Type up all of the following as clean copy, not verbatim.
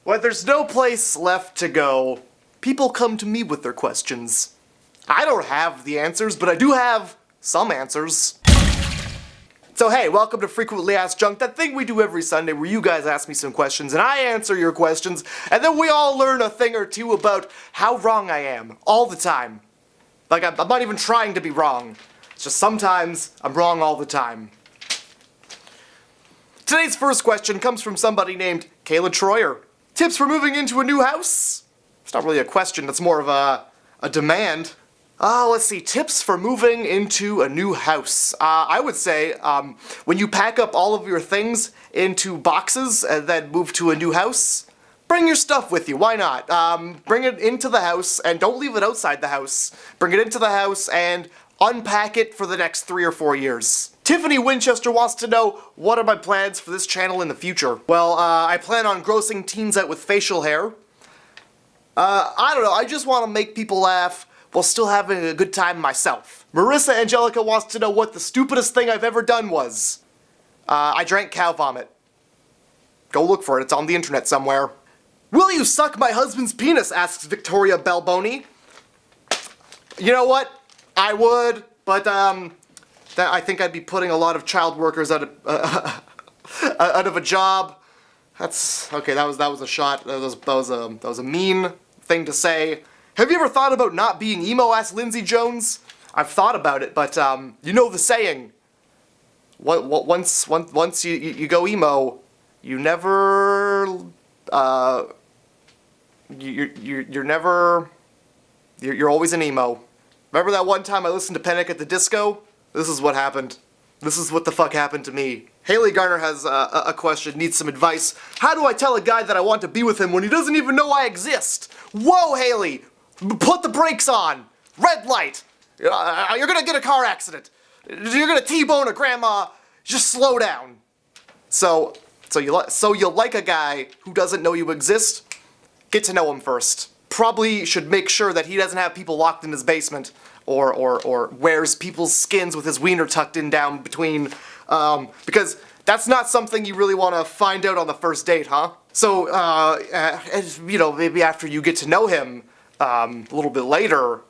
When there's no place left to go, people come to me with their questions. I don't have the answers, but I do have some answers. So hey, welcome to Frequently Asked Junk, that thing we do every Sunday where you guys ask me some questions and I answer your questions, and then we all learn a thing or two about how wrong I am, all the time. Like, I'm not even trying to be wrong. It's just sometimes I'm wrong all the time. Today's first question comes from somebody named Kayla Troyer. Tips for moving into a new house? It's not really a question, it's more of a demand. Let's see, tips for moving into a new house. I would say, when you pack up all of your things into boxes and then move to a new house, bring your stuff with you, why not? Bring it into the house and don't leave it outside the house. Bring it into the house and unpack it for the next 3 or 4 years. Tiffany Winchester wants to know, what are my plans for this channel in the future? Well, I plan on grossing teens out with facial hair. I don't know, I just want to make people laugh while still having a good time myself. Marissa Angelica wants to know what the stupidest thing I've ever done was. I drank cow vomit. Go look for it, it's on the internet somewhere. Will you suck my husband's penis, asks Victoria Balboni. You know what? I would, but I think I'd be putting a lot of child workers out of a job. That's okay. That was a shot. That was a mean thing to say. Have you ever thought about not being emo? Asked Lindsay Jones. I've thought about it, but you know the saying. Once you go emo, you never you're always an emo. Remember that one time I listened to Panic at the Disco? This is what happened. This is what the fuck happened to me. Haley Garner has a question, needs some advice. How do I tell a guy that I want to be with him when he doesn't even know I exist? Whoa, Haley! Put the brakes on! Red light! You're gonna get a car accident. You're gonna T-bone a grandma. Just slow down. So you'll like a guy who doesn't know you exist? Get to know him first. Probably should make sure that he doesn't have people locked in his basement or wears people's skins with his wiener tucked in down between, because that's not something you really want to find out on the first date, huh? So, you know, maybe after you get to know him a little bit later.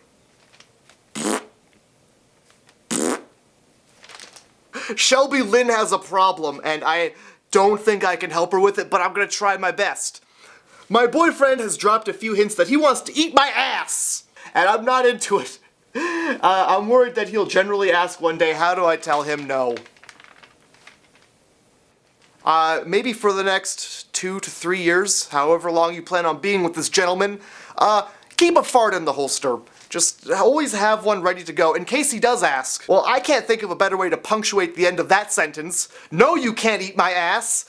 Shelby Lynn has a problem, and I don't think I can help her with it, but I'm gonna try my best. My boyfriend has dropped a few hints that he wants to eat my ass, and I'm not into it. I'm worried that he'll generally ask one day, how do I tell him no? Maybe for the next 2 to 3 years, however long you plan on being with this gentleman, keep a fart in the holster. Just always have one ready to go in case he does ask. Well, I can't think of a better way to punctuate the end of that sentence. No, you can't eat my ass.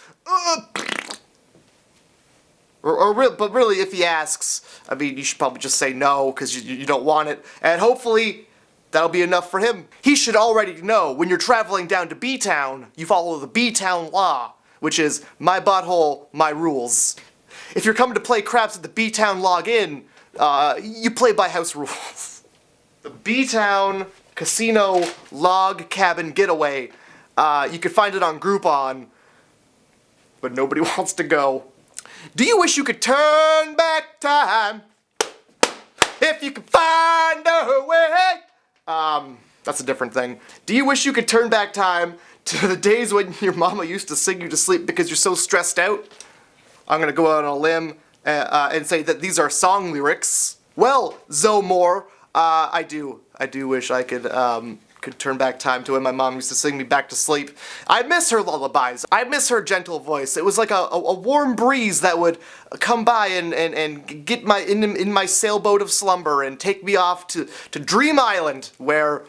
But really, if he asks, I mean, you should probably just say no, because you don't want it. And hopefully, that'll be enough for him. He should already know, when you're traveling down to B-Town, you follow the B-Town law, which is, my butthole, my rules. If you're coming to play craps at the B-Town login, you play by house rules. The B-Town Casino Log Cabin Getaway. You can find it on Groupon, but nobody wants to go. Do you wish you could turn back time if you could find a way? That's a different thing. Do you wish you could turn back time to the days when your mama used to sing you to sleep because you're so stressed out? I'm gonna go out on a limb and say that these are song lyrics. Well, Zoe Moore, I do wish I could turn back time to when my mom used to sing me back to sleep. I miss her lullabies. I miss her gentle voice. It was like a warm breeze that would come by and get in my sailboat of slumber and take me off to Dream Island, where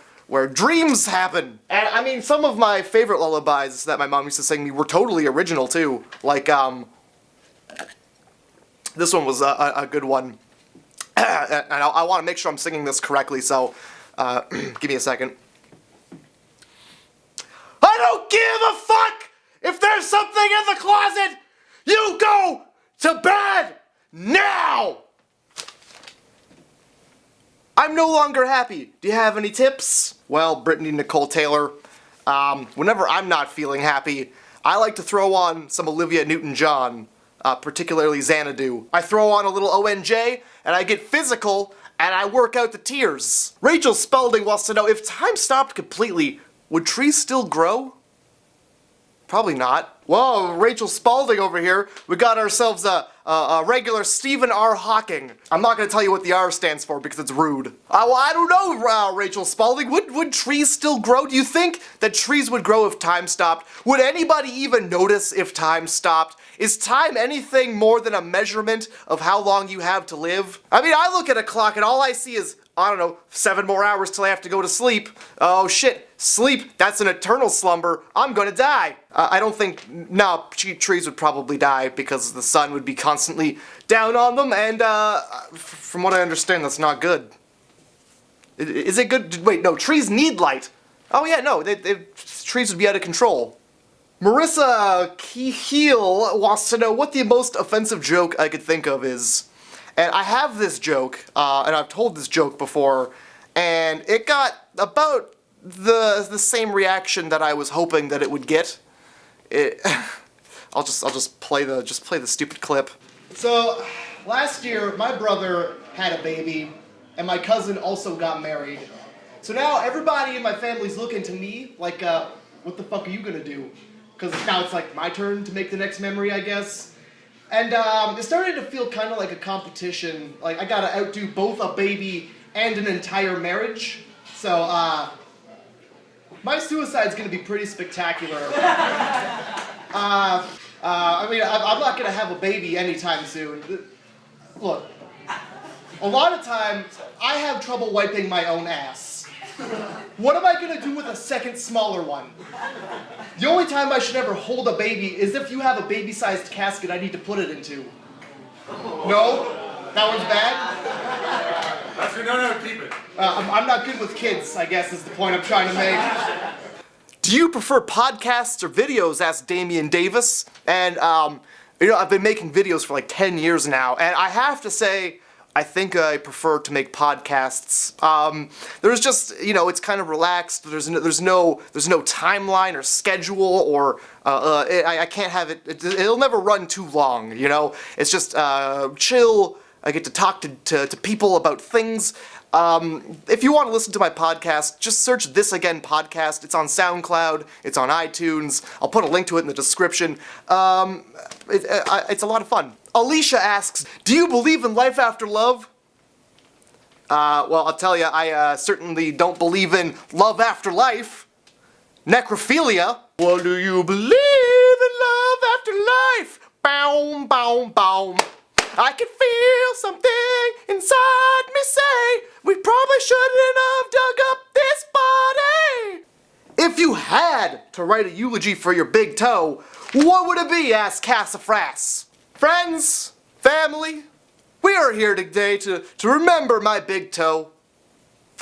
dreams happen. And I mean, some of my favorite lullabies that my mom used to sing me were totally original too. Like, this one was a good one. And I want to make sure I'm singing this correctly, so give me a second. I don't give a fuck if there's something in the closet! You go to bed now! I'm no longer happy. Do you have any tips? Well, Brittany Nicole Taylor, whenever I'm not feeling happy, I like to throw on some Olivia Newton-John. particularly Xanadu. I throw on a little ONJ, and I get physical, and I work out the tears. Rachel Spalding wants to know, if time stopped completely, would trees still grow? Probably not. Whoa, Rachel Spalding over here. We got ourselves a regular Stephen R. Hawking. I'm not gonna tell you what the R stands for because it's rude. Well, I don't know, Rachel Spalding. Would trees still grow? Do you think that trees would grow if time stopped? Would anybody even notice if time stopped? Is time anything more than a measurement of how long you have to live? I mean, I look at a clock and all I see is, I don't know, 7 more hours till I have to go to sleep. Oh shit, sleep, that's an eternal slumber. I'm gonna die. I don't think, no, trees would probably die because the sun would be constantly down on them, and from what I understand, that's not good. Is it good? Wait, no, trees need light. Oh yeah, no, trees would be out of control. Marissa Keheel wants to know what the most offensive joke I could think of is. And I have this joke, and I've told this joke before, and it got about the same reaction that I was hoping that it would get. I'll just play the stupid clip. So last year, my brother had a baby, and my cousin also got married. So now everybody in my family's looking to me like, what the fuck are you gonna do? Because now it's like my turn to make the next memory, I guess. And it started to feel kind of like a competition. Like I gotta outdo both a baby and an entire marriage. So my suicide's gonna be pretty spectacular. I mean, I'm not gonna have a baby anytime soon. Look, a lot of times I have trouble wiping my own ass. What am I gonna do with a second smaller one? The only time I should ever hold a baby is if you have a baby-sized casket I need to put it into. No? That one's bad? That's good. No, keep it. I'm not good with kids, I guess is the point I'm trying to make. Do you prefer podcasts or videos? Asked Damian Davis. And, I've been making videos for like 10 years now, and I have to say, I think I prefer to make podcasts. There's just, it's kind of relaxed. There's no timeline or schedule, or I can't have it. It'll never run too long. It's just chill. I get to talk to people about things. If you want to listen to my podcast, just search This Again Podcast. It's on SoundCloud. It's on iTunes. I'll put a link to it in the description. It's a lot of fun. Alicia asks, do you believe in life after love? Well, I'll tell you, I certainly don't believe in love after life. Necrophilia. What do you believe in love after life? Boom, boom, boom. I can feel something inside me say, we probably shouldn't have dug up this body. If you had to write a eulogy for your big toe, what would it be? Asked Cassafras. Friends, family, we are here today to remember my big toe.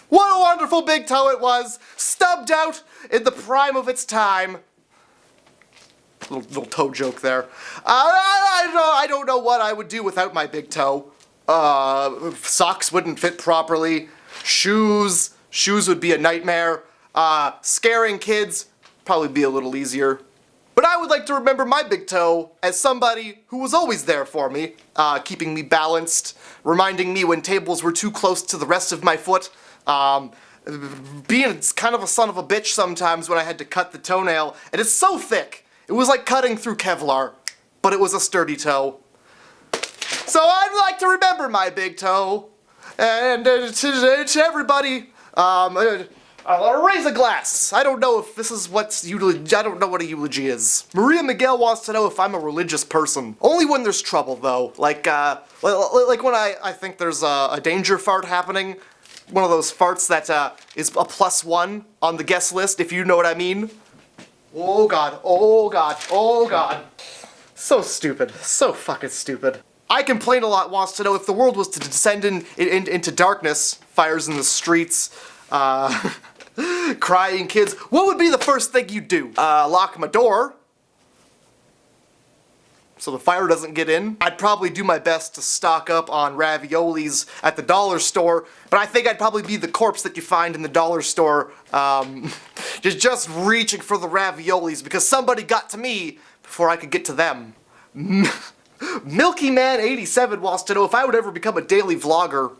What a wonderful big toe it was, stubbed out in the prime of its time. Little toe joke there. I don't know what I would do without my big toe. Socks wouldn't fit properly. Shoes would be a nightmare. Scaring kids, probably be a little easier. But I would like to remember my big toe as somebody who was always there for me, keeping me balanced, reminding me when tables were too close to the rest of my foot, being kind of a son of a bitch sometimes when I had to cut the toenail, and it's so thick. It was like cutting through Kevlar, but it was a sturdy toe. So I'd like to remember my big toe, and to everybody, I'll raise a glass. I don't know if this is I don't know what a eulogy is. Maria Miguel wants to know if I'm a religious person. Only when there's trouble, though. Like when I think there's a danger fart happening. One of those farts that is a +1 on the guest list, if you know what I mean. Oh god, oh god, oh god. So stupid, so fucking stupid. I Complain a Lot wants to know if the world was to descend into darkness, fires in the streets, crying kids, what would be the first thing you'd do? Lock my door, so the fire doesn't get in. I'd probably do my best to stock up on raviolis at the dollar store, but I think I'd probably be the corpse that you find in the dollar store, just reaching for the raviolis because somebody got to me before I could get to them. Milky Man 87 wants to know if I would ever become a daily vlogger.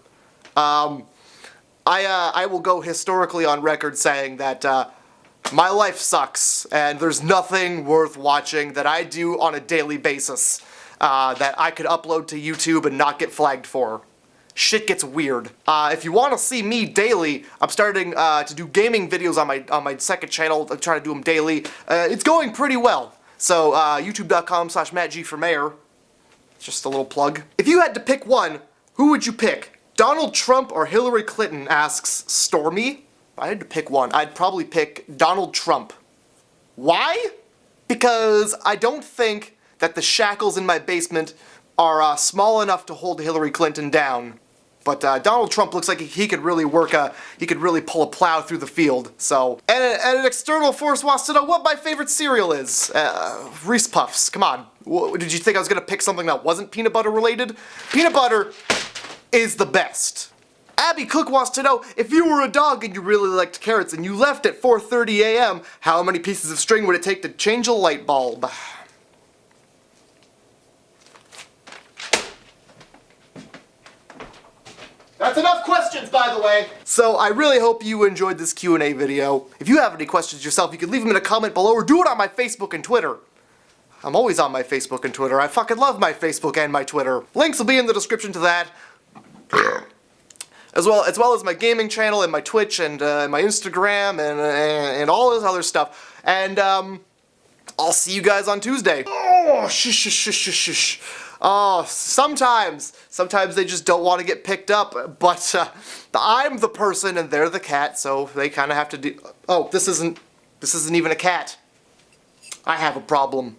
I will go historically on record saying that my life sucks, and there's nothing worth watching that I do on a daily basis that I could upload to YouTube and not get flagged for. Shit gets weird. If you want to see me daily, I'm starting to do gaming videos on my second channel. I'm trying to do them daily. It's going pretty well. So youtube.com/MattG4Mayor. Just a little plug. If you had to pick one, who would you pick? Donald Trump or Hillary Clinton, asks Stormy. If I had to pick one, I'd probably pick Donald Trump. Why? Because I don't think that the shackles in my basement are small enough to hold Hillary Clinton down. But Donald Trump looks like he could really he could really pull a plow through the field. So, and an external force wants to know what my favorite cereal is. Reese Puffs, come on. Did you think I was gonna pick something that wasn't peanut butter related? Peanut butter is the best. Abby Cook wants to know, if you were a dog and you really liked carrots and you left at 4:30 a.m., how many pieces of string would it take to change a light bulb? That's enough questions, by the way! So I really hope you enjoyed this Q&A video. If you have any questions yourself, you can leave them in a comment below or do it on my Facebook and Twitter. I'm always on my Facebook and Twitter. I fucking love my Facebook and my Twitter. Links will be in the description to that. As well as my gaming channel and my Twitch and my Instagram and all this other stuff. And I'll see you guys on Tuesday. Oh, shush. Oh, sometimes they just don't want to get picked up, but I'm the person and they're the cat, so they kind of have to do. Oh, this isn't even a cat. I have a problem.